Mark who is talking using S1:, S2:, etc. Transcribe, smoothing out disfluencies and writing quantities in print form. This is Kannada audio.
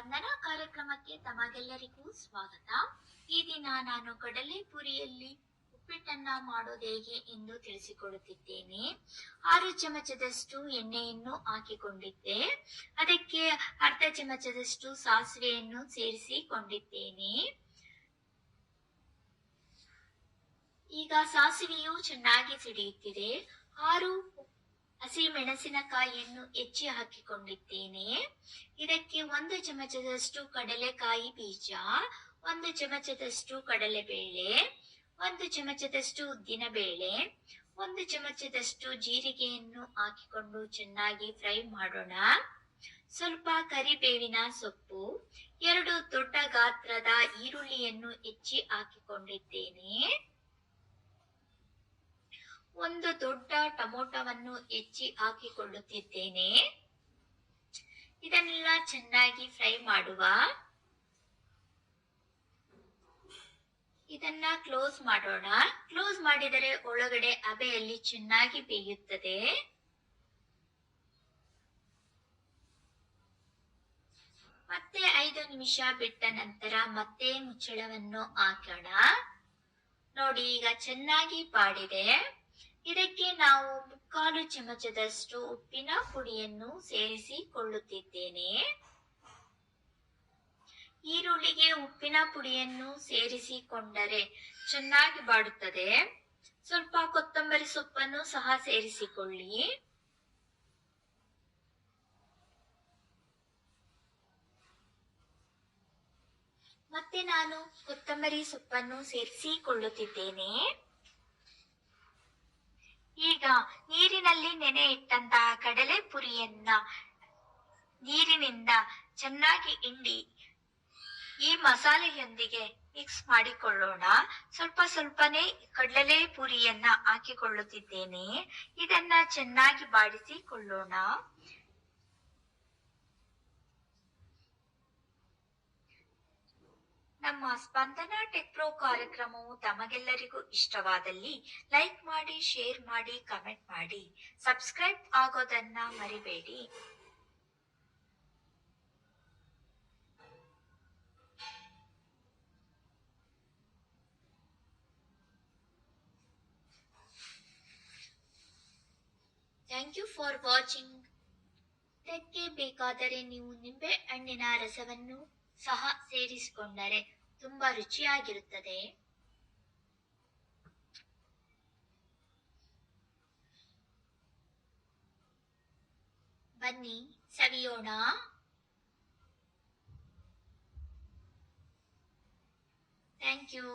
S1: ವಂದನಾ ಕಾರ್ಯಕ್ರಮಕ್ಕೆ ತಮಗೆಲ್ಲರಿಗೂ ಸ್ವಾಗತ. ಈ ದಿನ ನಾನು ಕಡಲೆಪುರಿಯಲ್ಲಿ ಉಪ್ಪಿಟ್ಟನ್ನ ಮಾಡೋದು ಹೇಗೆ ಎಂದು ತಿಳಿಸಿಕೊಡುತ್ತಿದ್ದೇನೆ. 6 ಚಮಚದಷ್ಟು ಎಣ್ಣೆಯನ್ನು ಹಾಕಿಕೊಂಡಿದ್ದೆ. ಅದಕ್ಕೆ ಅರ್ಧ ಚಮಚದಷ್ಟು ಸಾಸಿವೆಯನ್ನು ಸೇರಿಸಿಕೊಂಡಿದ್ದೇನೆ. ಈಗ ಸಾಸಿವೆಯು ಚೆನ್ನಾಗಿ ಸಿಡಿಯುತ್ತಿದೆ. 6 ಹಸಿ ಮೆಣಸಿನಕಾಯಿಯನ್ನು ಹೆಚ್ಚಿ ಹಾಕಿಕೊಂಡಿದ್ದೇನೆ. ಇದಕ್ಕೆ 1 ಚಮಚದಷ್ಟು ಕಡಲೆಕಾಯಿ ಬೀಜ, 1 ಚಮಚದಷ್ಟು ಕಡಲೆಬೇಳೆ, 1 ಚಮಚದಷ್ಟು ಉದ್ದಿನ ಬೇಳೆ, 1 ಚಮಚದಷ್ಟು ಜೀರಿಗೆಯನ್ನು ಹಾಕಿಕೊಂಡು ಚೆನ್ನಾಗಿ ಫ್ರೈ ಮಾಡೋಣ. ಸ್ವಲ್ಪ ಕರಿಬೇವಿನ ಸೊಪ್ಪು, 2 ದೊಡ್ಡ ಗಾತ್ರದ ಈರುಳ್ಳಿಯನ್ನು ಹೆಚ್ಚಿ ಹಾಕಿಕೊಂಡಿದ್ದೇನೆ. 1 ದೊಡ್ಡ ಟೊಮೊಟೊವನ್ನು ಹೆಚ್ಚಿ ಹಾಕಿಕೊಳ್ಳುತ್ತಿದ್ದೇನೆ. ಇದನ್ನೆಲ್ಲ ಚೆನ್ನಾಗಿ ಫ್ರೈ ಮಾಡುವ. ಇದನ್ನ ಕ್ಲೋಸ್ ಮಾಡೋಣ. ಕ್ಲೋಸ್ ಮಾಡಿದರೆ ಒಳಗಡೆ ಹಬೆಯಲ್ಲಿ ಚೆನ್ನಾಗಿ ಬೇಯುತ್ತದೆ. ಮತ್ತೆ 5 ನಿಮಿಷ ಬಿಟ್ಟ ನಂತರ ಮತ್ತೆ ಮುಚ್ಚಳವನ್ನು ಹಾಕೋಣ. ನೋಡಿ, ಈಗ ಚೆನ್ನಾಗಿ ಬಾಡಿದೆ. ಇದಕ್ಕೆ ನಾವು 3/4 ಚಮಚದಷ್ಟು ಉಪ್ಪಿನ ಪುಡಿಯನ್ನು ಸೇರಿಸಿಕೊಳ್ಳುತ್ತಿದ್ದೇನೆ. ಈರುಳ್ಳಿಗೆ ಉಪ್ಪಿನ ಪುಡಿಯನ್ನು ಸೇರಿಸಿಕೊಂಡರೆ ಚೆನ್ನಾಗಿ ಬಾಡುತ್ತದೆ. ಸ್ವಲ್ಪ ಕೊತ್ತಂಬರಿ ಸೊಪ್ಪನ್ನು ಸಹ ಸೇರಿಸಿಕೊಳ್ಳಿ. ಮತ್ತೆ ನಾನು ಕೊತ್ತಂಬರಿ ಸೊಪ್ಪನ್ನು ಸೇರಿಸಿಕೊಳ್ಳುತ್ತಿದ್ದೇನೆ. ಈಗ ನೀರಿನಲ್ಲಿ ನೆನೆ ಇಟ್ಟಂತಹ ಕಡಲೆ ಪುರಿಯನ್ನ ನೀರಿನಿಂದ ಚೆನ್ನಾಗಿ ಹಿಂಡಿ ಈ ಮಸಾಲೆಯೊಂದಿಗೆ ಮಿಕ್ಸ್ ಮಾಡಿಕೊಳ್ಳೋಣ. ಸ್ವಲ್ಪನೇ ಕಡಲೆ ಪುರಿಯನ್ನ ಹಾಕಿಕೊಳ್ಳುತ್ತಿದ್ದೇನೆ. ಇದನ್ನ ಚೆನ್ನಾಗಿ ಬಾಡಿಸಿಕೊಳ್ಳೋಣ. ನಮ್ಮ ಸ್ಪಂದನಾ ಟೆಕ್ ಪ್ರೋ ಕಾರ್ಯಕ್ರಮವು ತಮಗೆಲ್ಲರಿಗೂ ಇಷ್ಟವಾದಲ್ಲಿ ಲೈಕ್ ಮಾಡಿ, ಶೇರ್ ಮಾಡಿ, ಕಮೆಂಟ್ ಮಾಡಿ, ಸಬ್ಸ್ಕ್ರೈಬ್ ಆಗೋದನ್ನ ಮರಿಬೇಡಿ. Thank you for watching. ಇದಕ್ಕೆ ಬೇಕಾದರೆ ನೀವು ನಿಂಬೆ ಹಣ್ಣಿನ ರಸವನ್ನು ಸಹ ಸೇರಿಸಿಕೊಂಡರೆ ತುಂಬಾ ರುಚಿಯಾಗಿರುತ್ತದೆ. ಬನ್ನಿ ಸವಿಯೋಣ. Thank you.